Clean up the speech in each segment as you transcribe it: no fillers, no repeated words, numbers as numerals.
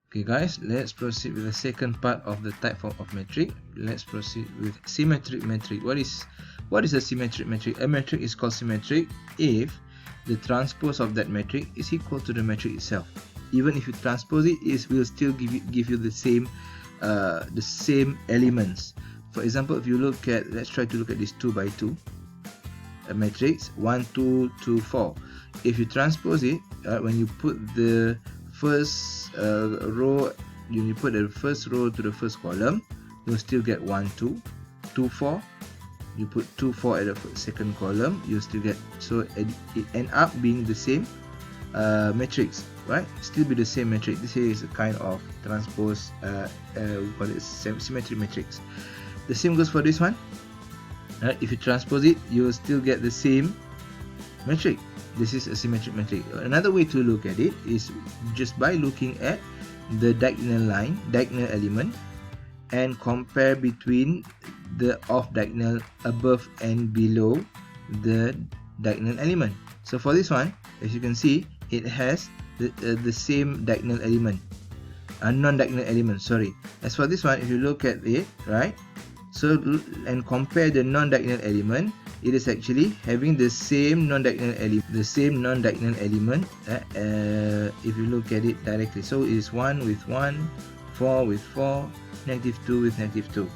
Okay guys, let's proceed with the second part of the type of metric. Let's proceed with symmetric metric. What is a symmetric metric? A metric is called symmetric if the transpose of that metric is equal to the metric itself. Even if you transpose it, it will still give you the same elements. For example, if you look at, let's try to look at this 2 by 2 a matrix 1 2 2 4. If you transpose it, when you put the first row, you put the first row to the first column, you'll still get 1 2 2 4. You put 2 4 at the second column, you'll still get, so it end up being the same matrix, right? Still be the same matrix. This is a kind of transpose, we call it symmetric matrix. The same goes for this one, right? If you transpose it, you will still get the same metric. This is a symmetric metric. Another way to look at it is just by looking at the diagonal line, diagonal element, and compare between the off diagonal above and below the diagonal element. So for this one, as you can see, it has the same diagonal element, non-diagonal element, sorry. As for this one, if you look at it, right, so and compare the non-diagonal element, it is actually having the same non-diagonal element, if you look at it directly. So it is 1 with 1, 4 with 4, -2 with -2,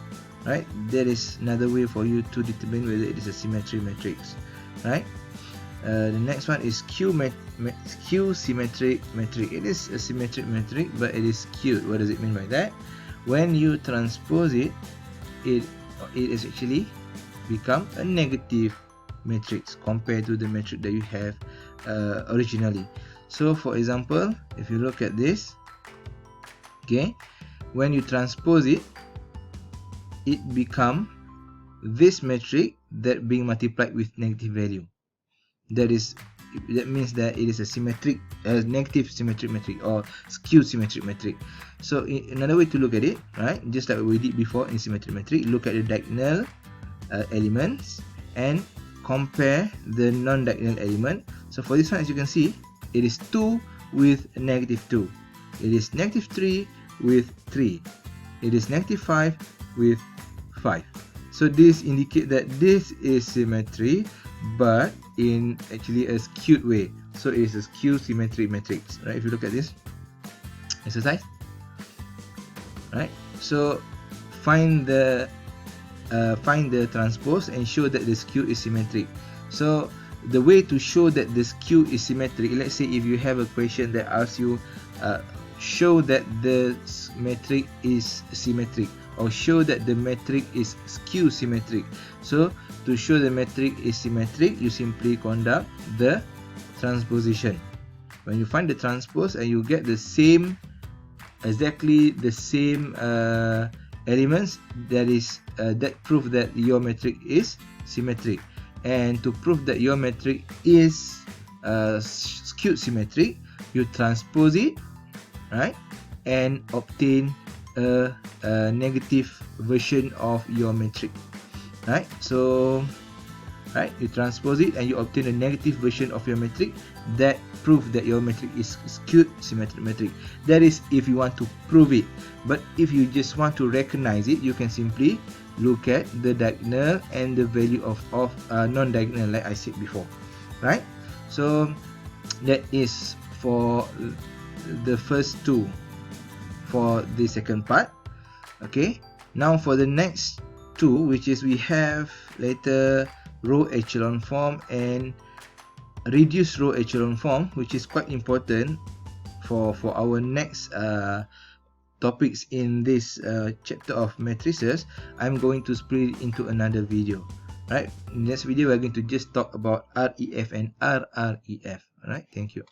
right? That is another way for you to determine whether it is a symmetric matrix, right? The next one is Q symmetric metric. It is a symmetric metric, but it is skewed. What does it mean by that? When you transpose it, it is actually become a negative matrix compared to the metric that you have originally. So for example, if you look at this, okay, when you transpose it, it become this metric that being multiplied with negative value. That means that it is a symmetric, negative symmetric metric, or skewed symmetric metric. So another way to look at it, right, just like we did before in symmetric metric, look at the diagonal elements and compare the non-diagonal element. So for this one, as you can see, it is 2 with -2. It is -3 with 3. It is -5 with 5. So this indicate that this is symmetry, but in actually a skewed way. So it is a skewed symmetric matrix, right? If you look at this exercise, right? So find the transpose and show that the skew is symmetric. So the way to show that the skew is symmetric, let's say if you have a question that asks you show that the metric is symmetric, or show that the metric is skew symmetric. So to show the metric is symmetric, you simply conduct the transposition. When you find the transpose and you get the same, exactly the same elements, that prove that your metric is symmetric. And to prove that your metric is skewed symmetric, you transpose it, right, and obtain a negative version of your metric, right? So right, you transpose it and you obtain a negative version of your metric that prove that your metric is skewed symmetric metric. That is if you want to prove it. But if you just want to recognize it, you can simply look at the diagonal and the value of non-diagonal, like I said before, right? So that is for the first two for the second part. Okay, now for the next two, which is we have later row echelon form and reduced row echelon form, which is quite important for our next topics in this chapter of matrices. I'm going to split it into another video, right? In this video, we're going to just talk about REF and RREF. All right, thank you.